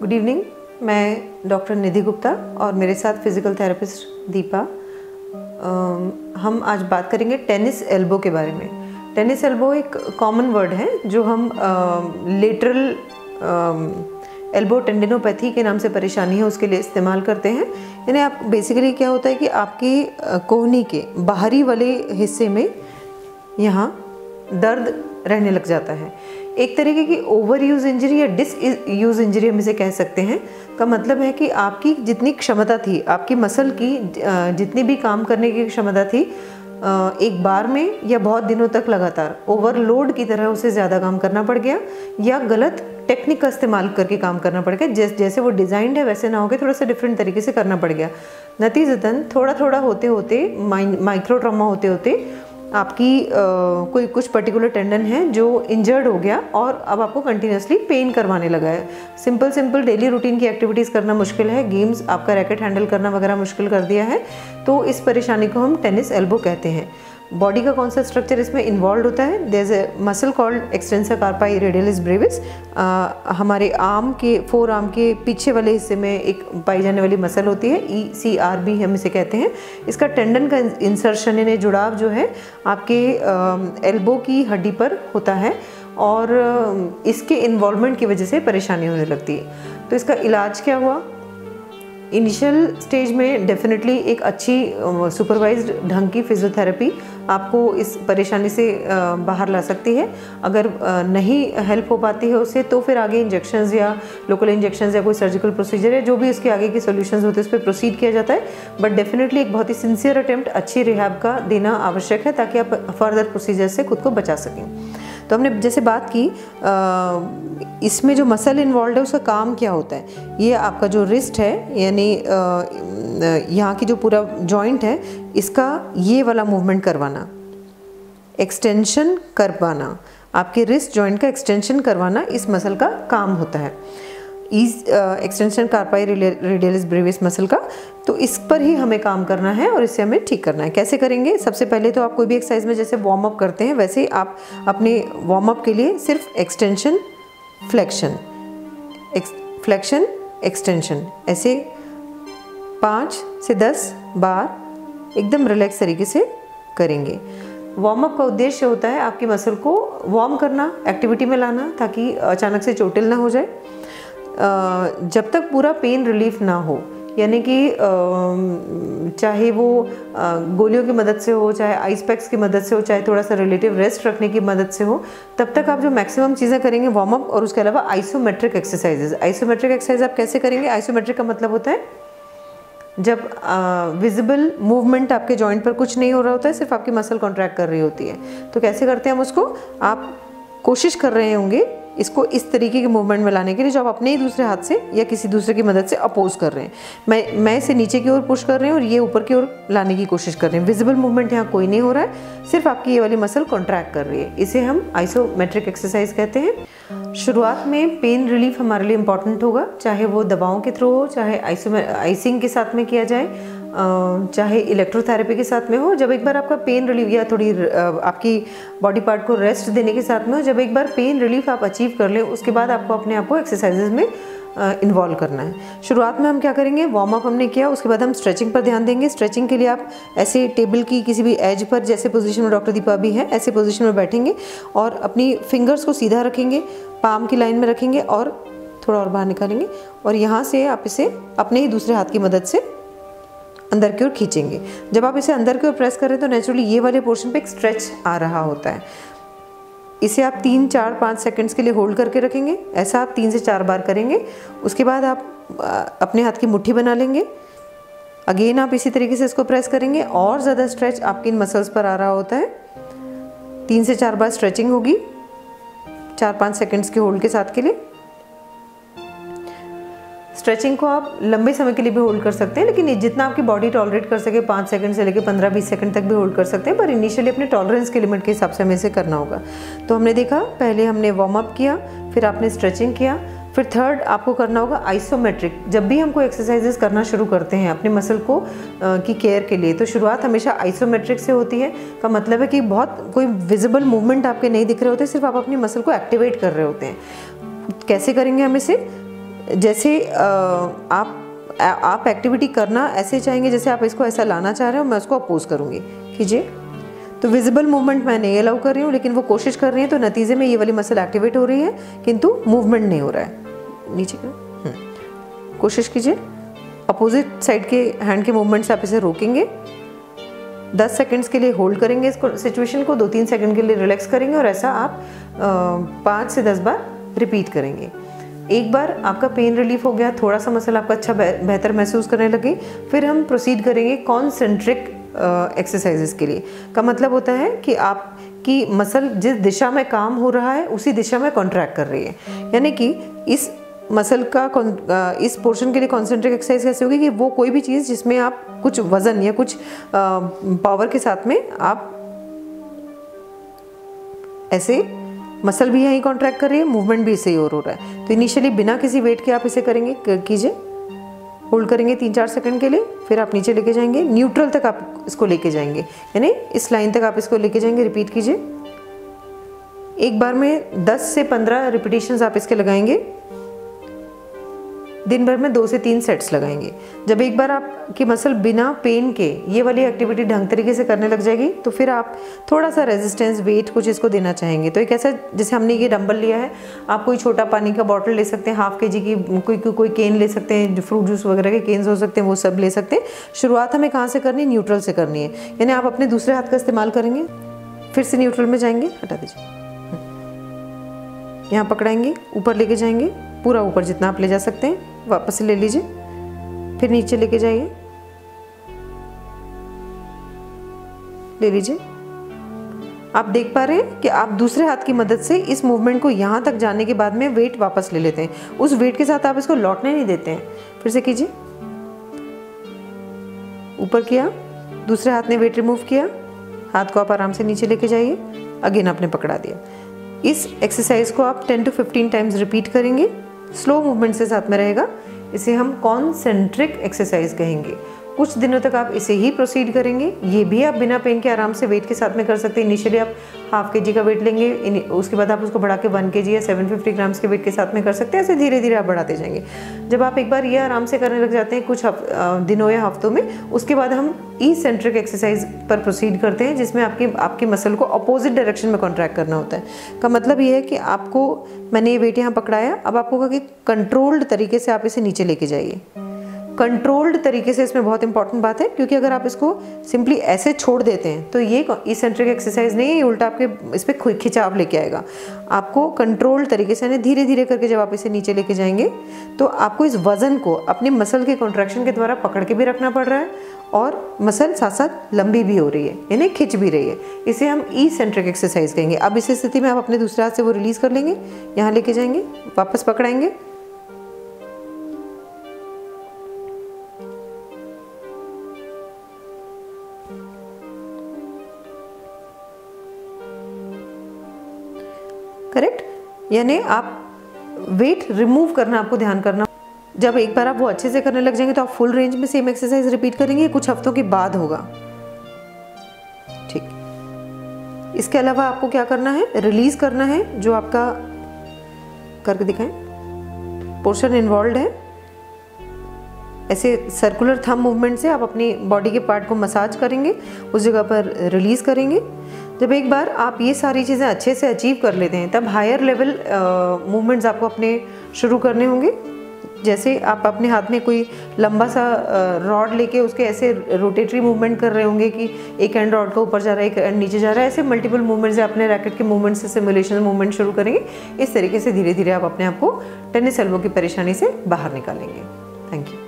Good evening, मैं doctor निधि गुप्ता और मेरे साथ फिज़िकल थेरेपिस्ट दीपा। हम आज बात करेंगे टेनिस एल्बो के बारे में। टेनिस एल्बो एक कॉमन वर्ड है जो हम लेटरल एल्बो टेंडिनोपैथी के नाम से परेशानी है उसके लिए इस्तेमाल करते हैं। यानी आप बेसिकली क्या होता है कि आपकी कोहनी के बाहरी वाले हिस्से में यहाँ दर्द रहने लग जाता है। एक तरीके की ओवर यूज़ इंजरी या डिस यूज़ इंजरी हम इसे कह सकते हैं। का मतलब है कि आपकी जितनी क्षमता थी, आपकी मसल की जितनी भी काम करने की क्षमता थी, एक बार में या बहुत दिनों तक लगातार ओवरलोड की तरह उसे ज़्यादा काम करना पड़ गया या गलत टेक्निक का इस्तेमाल करके काम करना पड़ गया। जैसे वो डिज़ाइंड है वैसे ना होकर थोड़ा सा डिफरेंट तरीके से करना पड़ गया। नतीजतन थोड़ा थोड़ा होते होते माइक्रो ट्रॉमा होते होते आपकी कोई कुछ पर्टिकुलर टेंडन है जो इंजर्ड हो गया और अब आपको कंटिन्यूसली पेन करवाने लगा है। सिंपल डेली रूटीन की एक्टिविटीज़ करना मुश्किल है, गेम्स, आपका रैकेट हैंडल करना वगैरह मुश्किल कर दिया है। तो इस परेशानी को हम टेनिस एल्बो कहते हैं। बॉडी का कौन सा स्ट्रक्चर इसमें इन्वॉल्व होता है? There is a muscle called extensor carpi radialis brevis. हमारे आर्म के फोर आर्म के पीछे वाले हिस्से में एक पाई जाने वाली मसल होती है, ECRB हम इसे कहते हैं। इसका टेंडन का इंसर्शन यानी जुड़ाव जो है आपके एल्बो की हड्डी पर होता है और इसके इन्वॉल्वमेंट की वजह से परेशानी होने लगती है। तो इसका इलाज क्या हुआ? इनिशियल स्टेज में डेफिनेटली एक अच्छी सुपरवाइज्ड ढंग की फिजियोथेरेपी आपको इस परेशानी से बाहर ला सकती है। अगर नहीं हेल्प हो पाती है उससे तो फिर आगे इंजेक्शंस या लोकल इंजेक्शंस या कोई सर्जिकल प्रोसीजर है जो भी उसके आगे की सॉल्यूशंस होते हैं उस पर प्रोसीड किया जाता है। बट डेफिनेटली एक बहुत ही सिंसियर अटेम्प्ट अच्छी रिहैब का देना आवश्यक है ताकि आप फर्दर प्रोसीजर से खुद को बचा सकें। तो हमने जैसे बात की इसमें जो मसल इन्वॉल्व है उसका काम क्या होता है। ये आपका जो रिस्ट है यानी यहाँ की जो पूरा जॉइंट है इसका ये वाला मूवमेंट करवाना, एक्सटेंशन करवाना, आपके रिस्ट जॉइंट का एक्सटेंशन करवाना इस मसल का काम होता है। एक्सटेंशन कार्पाई रेडियलिस ब्रेविस मसल का। तो इस पर ही हमें काम करना है और इसे हमें ठीक करना है। कैसे करेंगे? सबसे पहले तो आप कोई भी एक्सरसाइज में जैसे वार्म अप करते हैं वैसे ही आप अपने वार्म अप के लिए सिर्फ एक्सटेंशन फ्लेक्शन फ्लेक्शन एक्सटेंशन ऐसे 5 से 10 बार एकदम रिलैक्स तरीके से करेंगे। वार्म अप का उद्देश्य होता है आपकी मसल को वार्म करना, एक्टिविटी में लाना ताकि अचानक से चोटिल ना हो जाए। जब तक पूरा पेन रिलीफ ना हो, यानी कि चाहे वो गोलियों की मदद से हो, चाहे आइस पैक्स की मदद से हो, चाहे थोड़ा सा रिलेटिव रेस्ट रखने की मदद से हो, तब तक आप जो मैक्सिमम चीज़ें करेंगे वार्म अप और उसके अलावा आइसोमेट्रिक एक्सरसाइजेज। आइसोमेट्रिक एक्सरसाइज आप कैसे करेंगे? आइसोमेट्रिक का मतलब होता है जब विजिबल मूवमेंट आपके जॉइंट पर कुछ नहीं हो रहा होता है, सिर्फ आपकी मसल कॉन्ट्रैक्ट कर रही होती है। तो कैसे करते हैं हम उसको? आप कोशिश कर रहे होंगे इसको इस तरीके के मूवमेंट में लाने के लिए जो आप अपने ही दूसरे हाथ से या किसी दूसरे की मदद से अपोज कर रहे हैं। मैं इसे नीचे की ओर पुश कर रही हूँ और ये ऊपर की ओर लाने की कोशिश कर रहे हैं। विजिबल मूवमेंट यहाँ कोई नहीं हो रहा है, सिर्फ आपकी ये वाली मसल कॉन्ट्रैक्ट कर रही है। इसे हम आइसोमेट्रिक एक्सरसाइज कहते हैं। शुरुआत में पेन रिलीफ हमारे लिए इम्पॉर्टेंट होगा, चाहे वो दवाओं के थ्रू हो, चाहे आइसिंग के साथ में किया जाए, चाहे इलेक्ट्रोथेरेपी के साथ में हो। जब एक बार आपका पेन रिलीफ या थोड़ी आपकी बॉडी पार्ट को रेस्ट देने के साथ में हो, जब एक बार पेन रिलीफ आप अचीव कर लें उसके बाद आपको अपने आप को एक्सरसाइजेज में इन्वॉल्व करना है। शुरुआत में हम क्या करेंगे? वार्म अप हमने किया, उसके बाद हम स्ट्रेचिंग पर ध्यान देंगे। स्ट्रेचिंग के लिए आप ऐसे टेबल की किसी भी एज पर, जैसे पोजीशन में डॉक्टर दीपा भी है, ऐसे पोजीशन में बैठेंगे और अपनी फिंगर्स को सीधा रखेंगे, पाम की लाइन में रखेंगे और थोड़ा और बाहर निकालेंगे और यहाँ से आप इसे अपने ही दूसरे हाथ की मदद से अंदर की ओर खींचेंगे। जब आप इसे अंदर की ओर प्रेस करें तो नेचुरली ये वाले पोर्शन पे एक स्ट्रेच आ रहा होता है। इसे आप 3, 4, 5 सेकंड्स के लिए होल्ड करके रखेंगे। ऐसा आप 3 से 4 बार करेंगे। उसके बाद आप अपने हाथ की मुट्ठी बना लेंगे। अगेन आप इसी तरीके से इसको प्रेस करेंगे और ज़्यादा स्ट्रेच आपकी इन मसल्स पर आ रहा होता है। 3 से 4 बार स्ट्रेचिंग होगी 4-5 सेकंड्स के होल्ड के साथ के लिए। स्ट्रेचिंग को आप लंबे समय के लिए भी होल्ड कर सकते हैं, लेकिन जितना आपकी बॉडी टॉलरेट कर सके 5 सेकंड से लेकर 15-20 सेकंड तक भी होल्ड कर सकते हैं, पर इनिशियली अपने टॉलरेंस के लिमिट के हिसाब से हमें इसे करना होगा। तो हमने देखा, पहले हमने वार्म अप किया, फिर आपने स्ट्रेचिंग किया, फिर थर्ड आपको करना होगा आइसोमेट्रिक। जब भी हम कोई एक्सरसाइजेस करना शुरू करते हैं अपने मसल को की केयर के लिए, तो शुरुआत हमेशा आइसोमेट्रिक से होती है। का मतलब है कि बहुत कोई विजिबल मूवमेंट आपके नहीं दिख रहे होते, सिर्फ आप अपनी मसल को एक्टिवेट कर रहे होते हैं। कैसे करेंगे हम इसे? जैसे आप एक्टिविटी करना ऐसे चाहेंगे जैसे आप इसको ऐसा लाना चाह रहे हो, मैं उसको अपोज करूँगी। कीजिए। तो विजिबल मूवमेंट मैं नहीं अलाउ कर रही हूँ, लेकिन वो कोशिश कर रही है, तो नतीजे में ये वाली मसल एक्टिवेट हो रही है किंतु मूवमेंट नहीं हो रहा है। नीचे करो, कोशिश कीजिए। अपोजिट साइड के हैंड के मूवमेंट से आप इसे रोकेंगे, 10 सेकंड्स के लिए होल्ड करेंगे इसको, सिचुएशन को 2-3 सेकंड के लिए रिलैक्स करेंगे, और ऐसा आप 5 से 10 बार रिपीट करेंगे। एक बार आपका पेन रिलीफ हो गया, थोड़ा सा मसल आपका अच्छा बेहतर महसूस करने लगे, फिर हम प्रोसीड करेंगे कॉन्सेंट्रिक एक्सरसाइजेस के लिए। का मतलब होता है कि आपकी मसल जिस दिशा में काम हो रहा है उसी दिशा में कॉन्ट्रैक्ट कर रही है। यानी कि इस मसल का इस पोर्शन के लिए कॉन्सेंट्रिक एक्सरसाइज कैसे होगी कि वो कोई भी चीज़ जिसमें आप कुछ वजन या कुछ पावर के साथ में आप ऐसे, मसल भी यहीं कॉन्ट्रैक्ट कर रही है, मूवमेंट भी इसे ही और हो रहा है। तो इनिशियली बिना किसी वेट के आप इसे करेंगे, कीजिए। होल्ड करेंगे 3-4 सेकंड के लिए, फिर आप नीचे लेके जाएंगे, न्यूट्रल तक आप इसको लेके जाएंगे, यानी इस लाइन तक आप इसको लेके जाएंगे। रिपीट कीजिए। एक बार में 10 से 15 रिपीटेशंस आप इसके लगाएंगे। दिन भर में 2 से 3 सेट्स लगाएंगे। जब एक बार आपकी मसल बिना पेन के ये वाली एक्टिविटी ढंग तरीके से करने लग जाएगी, तो फिर आप थोड़ा सा रेजिस्टेंस वेट कुछ इसको देना चाहेंगे। तो एक ऐसा, जैसे हमने ये डंबल लिया है, आप कोई छोटा पानी का बॉटल ले सकते हैं, ½ kg की कोई केन ले सकते हैं, फ्रूट जूस वगैरह के केन्स हो सकते हैं, वो सब ले सकते हैं। शुरुआत हमें कहाँ से करनी है? न्यूट्रल से करनी है, यानी आप अपने दूसरे हाथ का इस्तेमाल करेंगे, फिर से न्यूट्रल में जाएंगे, हटा दीजिए, यहाँ पकड़ाएंगे, ऊपर लेके जाएंगे, पूरा ऊपर जितना आप ले जा सकते हैं, वापस से ले लीजिए, फिर नीचे लेके जाइए, ले लीजिए। आप देख पा रहे हैं कि आप दूसरे हाथ की मदद से इस मूवमेंट को यहाँ तक जाने के बाद में वेट वापस ले लेते हैं। उस वेट के साथ आप इसको लौटने नहीं देते हैं। फिर से कीजिए। ऊपर किया, दूसरे हाथ ने वेट रिमूव किया, हाथ को आप आराम से नीचे लेके जाइए, अगेन आपने पकड़ा दिया। इस एक्सरसाइज को आप 10 to 15 टाइम्स रिपीट करेंगे, स्लो मूवमेंट से साथ में रहेगा। इसे हम कॉन्सेंट्रिक एक्सरसाइज कहेंगे। कुछ दिनों तक आप इसे ही प्रोसीड करेंगे। ये भी आप बिना पेन के आराम से वेट के साथ में कर सकते हैं। इनिशियली आप ½ kg का वेट लेंगे, उसके बाद आप उसको बढ़ा के 1 kg या 750 ग्राम्स के वेट के साथ में कर सकते हैं। ऐसे धीरे धीरे आप बढ़ाते जाएंगे। जब आप एक बार ये आराम से करने लग जाते हैं कुछ दिनों या हफ्तों में, उसके बाद हम ई-सेंट्रिक एक्सरसाइज पर प्रोसीड करते हैं, जिसमें आपकी मसल को अपोजिट डायरेक्शन में कॉन्ट्रैक्ट करना होता है। का मतलब ये है कि आपको, मैंने ये वेट यहाँ पकड़ाया, अब आपको कहा कि कंट्रोल्ड तरीके से आप इसे नीचे लेके जाइए। कंट्रोल्ड तरीके से, इसमें बहुत इंपॉर्टेंट बात है, क्योंकि अगर आप इसको सिंपली ऐसे छोड़ देते हैं तो ये ई-सेंट्रिक एक्सरसाइज नहीं है, ये उल्टा आपके इस पर खिंचाव लेके आएगा। आपको कंट्रोल्ड तरीके से, यानी धीरे धीरे करके जब आप इसे नीचे लेके जाएंगे, तो आपको इस वजन को अपनी मसल के कॉन्ट्रैक्शन के द्वारा पकड़ के भी रखना पड़ रहा है, और मसल साथ साथ लंबी भी हो रही है, यानी खिंच भी रही है। इसे हम ई-सेंट्रिक एक्सरसाइज कहेंगे। अब इस स्थिति में आप अपने दूसरे हाथ से वो रिलीज कर लेंगे, यहाँ लेके जाएंगे, वापस पकड़ाएंगे, करेक्ट। यानी आप वेट रिमूव करना, आपको ध्यान करना। जब एक बार आप वो अच्छे से करने लग जाएंगे तो आप फुल रेंज में सेम एक्सरसाइज रिपीट करेंगे। कुछ हफ्तों के बाद होगा, ठीक। इसके अलावा आपको क्या करना है? रिलीज करना है जो आपका, करके दिखाएं, पोर्शन इन्वॉल्व है। ऐसे सर्कुलर थंब मूवमेंट से आप अपनी बॉडी के पार्ट को मसाज करेंगे, उस जगह पर रिलीज करेंगे। जब एक बार आप ये सारी चीज़ें अच्छे से अचीव कर लेते हैं, तब हायर लेवल मूवमेंट्स आपको अपने शुरू करने होंगे। जैसे आप अपने हाथ में कोई लंबा सा रॉड लेके उसके ऐसे रोटेटरी मूवमेंट कर रहे होंगे कि एक एंड रॉड का ऊपर जा रहा है, एक एंड नीचे जा रहा है। ऐसे मल्टीपल मूवमेंट्स अपने रैकेट के मूवमेंट से सिमुलेशन मूवमेंट शुरू करेंगे। इस तरीके से धीरे धीरे आप अपने आप को टेनिस एल्बो की परेशानी से बाहर निकालेंगे। Thank you.